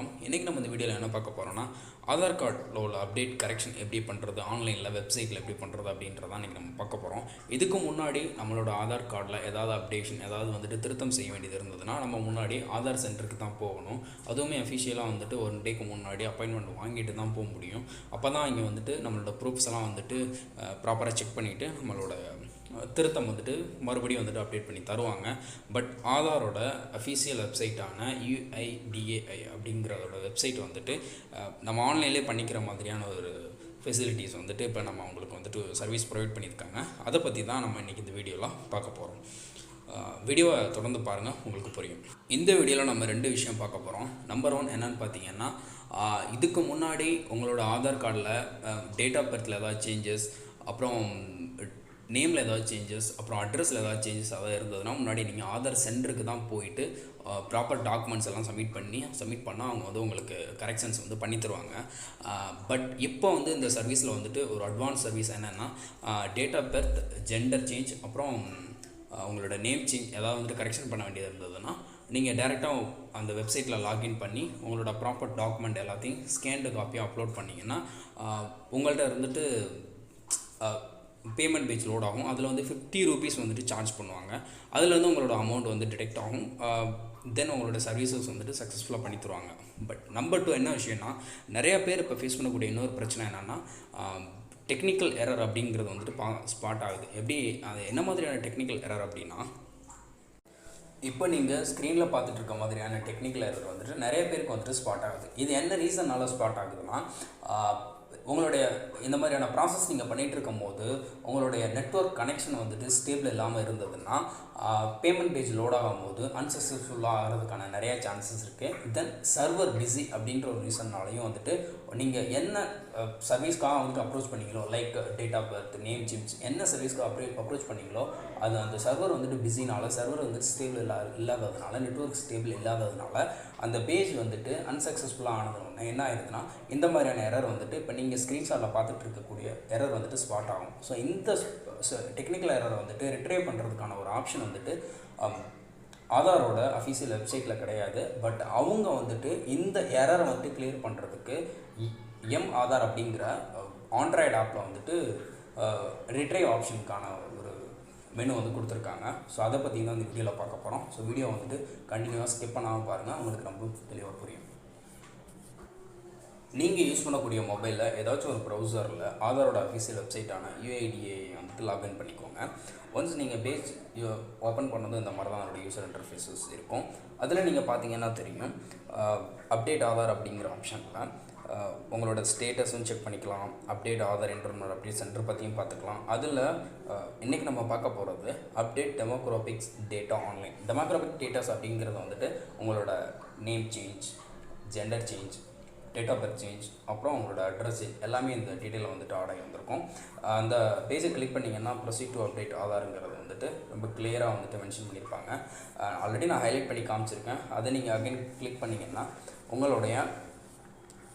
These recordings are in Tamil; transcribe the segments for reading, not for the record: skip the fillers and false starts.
வணக்கம். இன்றைக்கி நம்ம இந்த வீடியோவில் என்ன பார்க்க போகிறோம்னா, ஆதார் கார்டில் உள்ள அப்டேட் கரெக்ஷன் எப்படி பண்ணுறது, ஆன்லைனில் வெப்சைட்டில் எப்படி பண்ணுறது அப்படின்றதான் இன்றைக்கி நம்ம பார்க்க போகிறோம். இதுக்கு முன்னாடி நம்மளோட ஆதார் கார்டில் ஏதாவது அப்டேஷன் ஏதாவது திருத்தம் செய்ய வேண்டியது இருந்ததுன்னா நம்ம முன்னாடி ஆதார் சென்டருக்கு தான் போகணும். அதுவுமே அஃபிஷியலாக 1 டேக்கு முன்னாடி அப்பாயின்மெண்ட் வாங்கிட்டு தான் போக முடியும். அப்போ தான் இங்கே நம்மளோட ப்ரூஃப்ஸ் எல்லாம் ப்ராப்பராக செக் பண்ணிவிட்டு நம்மளோட திருத்தம் மறுபடியும் அப்டேட் பண்ணி தருவாங்க. பட் ஆதாரோட அஃபீஷியல் வெப்சைட்டான UIDAI அப்படிங்கிறதோட வெப்சைட் நம்ம ஆன்லைன்லேயே பண்ணிக்கிற மாதிரியான ஒரு ஃபெசிலிட்டிஸ் இப்போ நம்ம அவங்களுக்கு சர்வீஸ் ப்ரொவைட் பண்ணியிருக்காங்க. அதை பற்றி தான் நம்ம இன்றைக்கி இந்த வீடியோவில் பார்க்க போகிறோம். வீடியோவை தொடர்ந்து பாருங்கள், உங்களுக்கு புரியும். இந்த வீடியோவில் நம்ம 2 விஷயம் பார்க்க போகிறோம். நம்பர் 1 என்னென்னு பார்த்தீங்கன்னா, இதுக்கு முன்னாடி உங்களோட ஆதார் கார்டில் டேட் ஆஃப் பர்த்தில் ஏதாவது சேஞ்சஸ், அப்புறம் நேமில் ஏதாவது சேஞ்சஸ், அப்புறம் அட்ரஸில் ஏதாவது சேஞ்சஸ் ஏதாவது இருந்ததுன்னா முன்னாடி நீங்கள் ஆதார் சென்டருக்கு தான் போயிட்டு ப்ராப்பர் டாக்குமெண்ட்ஸ் எல்லாம் சப்மிட் பண்ணால் அவங்க உங்களுக்கு கரெக்ஷன்ஸ் பண்ணி தருவாங்க. பட் இப்போ இந்த சர்வீஸில் ஒரு அட்வான்ஸ் சர்வீஸ் என்னென்னா, date of birth, gender change, அப்புறம் உங்களோட நேம் சேஞ்ச் ஏதாவது கரெக்ஷன் பண்ண வேண்டியது இருந்ததுன்னா நீங்கள் டேரெக்டாக அந்த வெப்சைட்டில் லாகின் பண்ணி உங்களோட ப்ராப்பர் டாக்குமெண்ட் எல்லாத்தையும் ஸ்கேன்டு காப்பியாக அப்லோட் பண்ணிங்கன்னா உங்கள்கிட்ட பேமெண்ட் பேஜ் லோட் ஆகும். அதில் 50 ரூபீஸ் சார்ஜ் பண்ணுவாங்க. அதில் உங்களோட அமௌண்ட் டிடெக்ட் ஆகும். தென் உங்களோட சர்வீசஸ் சக்ஸஸ்ஃபுல்லாக பண்ணி தருவாங்க. பட் நம்பர் 2 என்ன விஷயம்னா, நிறையா பேர் இப்போ ஃபேஸ் பண்ணக்கூடிய இன்னொரு பிரச்சனை என்னென்னா, டெக்னிக்கல் எரர் அப்படிங்கிறது ஸ்பாட் ஆகுது. எப்படி, அது என்ன மாதிரியான டெக்னிக்கல் எரர் அப்படின்னா, இப்போ நீங்கள் ஸ்க்ரீனில் பார்த்துட்டு இருக்க மாதிரியான டெக்னிக்கல் எரர் நிறைய பேருக்கு ஸ்பாட் ஆகுது. இது என்ன ரீசனால் ஸ்பாட் ஆகுதுன்னா, உங்களுடைய இந்த மாதிரியான ப்ராசஸ் நீங்கள் பண்ணிகிட்டு இருக்கும் போது உங்களுடைய நெட்வொர்க் கனெக்ஷன் ஸ்டேபிள் இல்லாமல் இருந்ததுன்னா பேமெண்ட் பேஜ் லோட் ஆகும் போது அன்சக்ஸஸ்ஃபுல்லாக ஆகிறதுக்கான நிறையா சான்சஸ் இருக்குது. தென் சர்வர் பிஸி அப்படின்ற ஒரு ரீசன்னாலையும் நீங்கள் என்ன சர்வீஸ்க்காக அப்ரோச் பண்ணிங்களோ, like date of birth, name change, என்ன சர்வீஸ்க்காக அப்ரோச் பண்ணிங்களோ அது அந்த சர்வர் பிஸினால, சர்வர் ஸ்டேபிள் இல்லாததுனால, நெட்வொர்க் ஸ்டேபிள் இல்லாததுனால அந்த பேஜ் அன்சக்ஸஸ்ஃபுல்லாக ஆனதுன்னா என்ன ஆயிடுதுன்னா, இந்த மாதிரியான எரர் இப்போ நீங்கள் ஸ்க்ரீன்ஷாட்டில் பார்த்துட்டு இருக்கக்கூடிய எரர் ஸ்பாட் ஆகும். ஸோ இந்த டெக்னிக்கல் எரர் ரிட்ரைவ் பண்ணுறதுக்கான ஒரு ஆப்ஷன் ஆதாரோட அஃபீஷியல் வெப்சைட்டில் கிடையாது. பட் அவங்க இந்த எரரை கிளியர் பண்ணுறதுக்கு ஆதார் அப்படிங்கிற ஆண்ட்ராய்டு ஆப்பில் ரிட்ரைவ் ஆப்ஷனுக்கான ஒரு மெனு கொடுத்துருக்காங்க. ஸோ அதை பற்றி தான் இந்த வீடியோவில் பார்க்க போகிறோம். ஸோ வீடியோ கண்டினியூவாக ஸ்கிப் பண்ணாமல் பாருங்கள், உங்களுக்கு ரொம்ப தெளிவாக புரியும். நீங்கள் யூஸ் பண்ணக்கூடிய மொபைலில் ஏதாச்சும் ஒரு ப்ரௌசரில் ஆதாரோட அஃபீஷியல் வெப்சைட்டான UIDAI லாகின் பண்ணிக்கோங்க. ஒன்ஸ் நீங்கள் பேஜ் ஓப்பன் பண்ணதும் இந்த மாதிரி தான் அதோட யூசர் இன்டர்ஃபேஸஸ் இருக்கும். அதில் நீங்கள் பார்த்தீங்கன்னா தெரியும், அப்டேட் ஆதார் அப்படிங்கிற ஆப்ஷனில் உங்களோட ஸ்டேட்டஸும் செக் பண்ணிக்கலாம். Update Aadhaar internal update center பற்றியும் பார்த்துக்கலாம். அதில் இன்றைக்கி நம்ம பார்க்க போகிறது update demographics data online. Demographic datas அப்படிங்கிறது உங்களோட name change, gender change, date of birth change, அப்புறம் உங்களோட அட்ரஸ் எல்லாமே இந்த டீட்டெயிலில் ஆடாகி வந்திருக்கும். அந்த பேஜை கிளிக் பண்ணிங்கன்னா ப்ரொசீட் டு அப்டேட் ஆதாருங்கிறது ரொம்ப கிளியராக மென்ஷன் பண்ணியிருப்பாங்க. ஆல்ரெடி நான் ஹைலைட் பண்ணி காமிச்சிருக்கேன். அதை நீங்கள் அகைன் கிளிக் பண்ணிங்கன்னா உங்களுடைய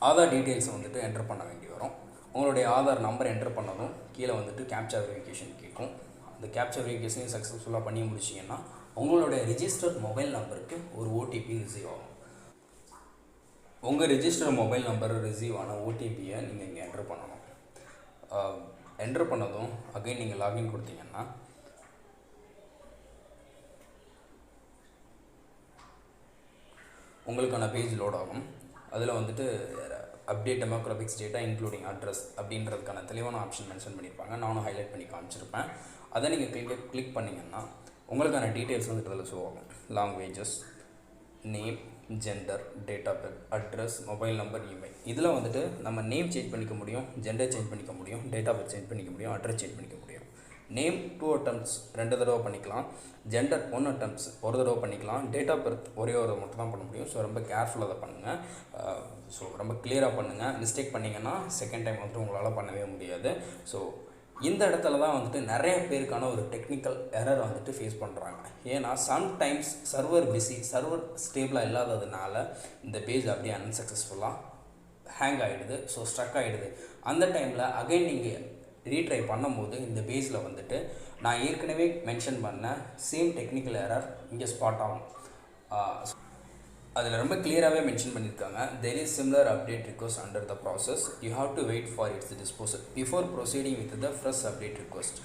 ஆதார் டீட்டெயில்ஸை என்டர் பண்ண வேண்டி வரும். உங்களுடைய ஆதார் நம்பர் என்டர் பண்ணதும் கீழே கேப்சா வெரிஃபிகேஷன் கேட்கும். அந்த கேப்சா வெரிஃபிகேஷனையும் சக்ஸஸ்ஃபுல்லாக பண்ணி முடிச்சிங்கன்னா உங்களுடைய ரிஜிஸ்டர்ட் மொபைல் நம்பருக்கு ஒரு OTP ரிசீவ் ஆகும். உங்கள் ரிஜிஸ்டர் மொபைல் நம்பர் ரிசீவ் ஆன OTPயை நீங்கள் இங்கே என்ட்ரு பண்ணணும். என்ட்ரு பண்ணதும் அகைன் நீங்கள் லாகின் கொடுத்தீங்கன்னா உங்களுக்கான பேஜ் லோட் ஆகும். அதில் update demographics data including address அப்படின்றதுக்கான தெளிவான ஆப்ஷன் மென்ஷன் பண்ணியிருப்பாங்க. நானும் ஹைலைட் பண்ணி காமிச்சிருப்பேன். அதை நீங்கள் கிளிக் பண்ணிங்கன்னா உங்களுக்கான டீட்டெயில்ஸ் அதில் ஷோ ஆகும். Languages, name, gender, date of birth, address, mobile number, email. இதில் நம்ம நேம் சேஞ்ச் பண்ணிக்க முடியும், ஜெண்டர் சேஞ்ச் பண்ணிக்க முடியும், டேட் ஆஃப் பர்த் சேஞ்ச் பண்ணிக்க முடியும், அட்ரஸ் சேஞ்ச் பண்ணிக்க முடியும். நேம் 2 attempts 2 தடவை பண்ணிக்கலாம். ஜெண்டர் 1 attempts 1 தடவை பண்ணிக்கலாம். டேட் ஆஃப் பர்த் ஒரே ஒரு மட்டும் தான் பண்ண முடியும். ஸோ ரொம்ப கேர்ஃபுல்லாக அதை பண்ணுங்கள். ஸோ ரொம்ப கிளியராக பண்ணுங்கள். மிஸ்டேக் பண்ணிங்கன்னா செகண்ட் டைம் உங்களால் பண்ணவே முடியாது. ஸோ இந்த இடத்துல தான் நிறைய பேருக்கான ஒரு டெக்னிக்கல் எரர் ஃபேஸ் பண்ணுறாங்க. ஏன்னா சம்டைம்ஸ் சர்வர் பிஸி, சர்வர் ஸ்டேபிளாக இல்லாததுனால இந்த பேஜ் அப்படியே அன்சக்ஸஸ்ஃபுல்லாக ஹேங் ஆகிடுது. ஸோ ஸ்ட்ரக் ஆகிடுது. அந்த டைமில் அகைன் நீங்கள் ரீட்ரை பண்ணும்போது இந்த பேஜில் நான் ஏற்கனவே மென்ஷன் பண்ண சேம் டெக்னிக்கல் எரர் இங்கே ஸ்பாட் ஆகும். அதில் ரொம்ப கிளியராகவே மென்ஷன் பண்ணியிருக்காங்க. there is similar update request under the process, you have to wait for its disposal before proceeding with the fresh update request.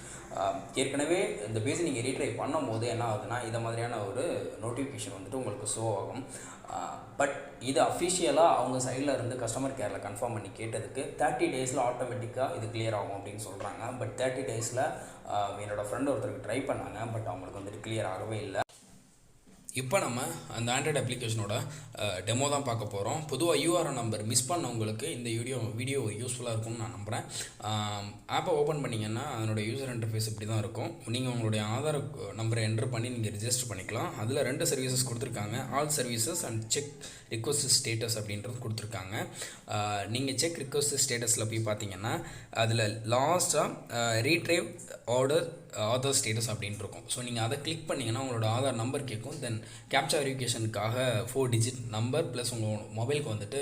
ஏற்கனவே இந்த பேஜ் நீங்கள் ரீட்ரை பண்ணும் போது என்ன ஆகுதுன்னா இந்த மாதிரியான ஒரு நோட்டிஃபிகேஷன் வந்துட்டு உங்களுக்கு ஷோ ஆகும். பட் இது அஃபிஷியலாக அவங்க சைடில் இருந்து கஸ்டமர் கேரில் கன்ஃபார்ம் பண்ணி கேட்டதுக்கு 30 டேஸில் ஆட்டோமேட்டிக்காக இது கிளியர் ஆகும் அப்படின்னு சொல்கிறாங்க. பட் 30 டேஸில் என்னோடய ஃப்ரெண்டு ஒருத்தருக்கு ட்ரை பண்ணாங்க, பட் அவங்களுக்கு வந்துட்டு கிளியர் ஆகவே இல்லை. இப்போ நம்ம அந்த ஆண்ட்ராய்டு அப்ளிகேஷனோட டெமோ தான் பார்க்க போகிறோம். பொதுவாக URN நம்பர் மிஸ் பண்ணவங்களுக்கு இந்த வீடியோ யூஸ்ஃபுல்லாக இருக்கும்னு நான் நம்புகிறேன். ஆப்பை ஓப்பன் பண்ணிங்கன்னா அதனோட யூசர் இன்டர்ஃபேஸ் இப்படி தான் இருக்கும். நீங்கள் உங்களுடைய ஆதார் நம்பரை என்ட்ரு பண்ணி நீங்கள் ரிஜிஸ்டர் பண்ணிக்கலாம். அதில் 2 சர்வீசஸ் கொடுத்துருக்காங்க, all services and check request status அப்படின்றது கொடுத்துருக்காங்க. நீங்கள் செக் ரிக்வஸ்ட் ஸ்டேட்டஸில் போய் பார்த்தீங்கன்னா அதில் லாஸ்ட்டாக ரீட்ரைவ் ஆதார் ஸ்டேட்டஸ் அப்படின்ட்டு இருக்கும். ஸோ நீங்கள் அதை கிளிக் பண்ணிங்கன்னா உங்களோட ஆதார் நம்பர் கேட்கும். தென் கேப்சா வெரிஃபிகேஷனுக்காக 4 டிஜிட் நம்பர் ப்ளஸ் உங்கள் மொபைலுக்கு வந்துட்டு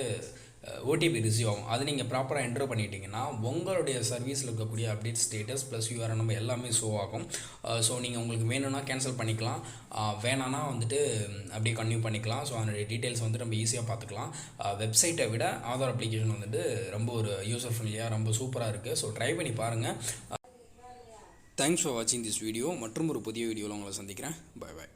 OTP ரிசீவ் ஆகும். அது நீங்கள் ப்ராப்பராக என்ட்ரு பண்ணிட்டீங்கன்னா உங்களுடைய சர்வீஸில் இருக்கக்கூடிய update status plus URN number எல்லாமே ஷோ ஆகும். ஸோ நீங்கள் உங்களுக்கு வேணும்னா கேன்சல் பண்ணிக்கலாம், வேணான்னா வந்துட்டு அப்படியே கன்டினியூ பண்ணிக்கலாம். ஸோ அதனுடைய டீட்டெயில்ஸ் வந்துட்டு நம்ம ஈஸியாக பார்த்துக்கலாம். வெப்சைட்டை விட ஆதார் அப்ளிகேஷன் வந்துட்டு ரொம்ப ஒரு யூசர் ஃப்ரெண்ட்லியாக ரொம்ப சூப்பராக இருக்குது. ஸோ ட்ரை பண்ணி பாருங்கள். தேங்க்ஸ் ஃபார் வாட்சிங் திஸ் வீடியோ. மற்றும் ஒரு புதிய வீடியோவில் உங்களை சந்திக்கிறேன். Bye bye.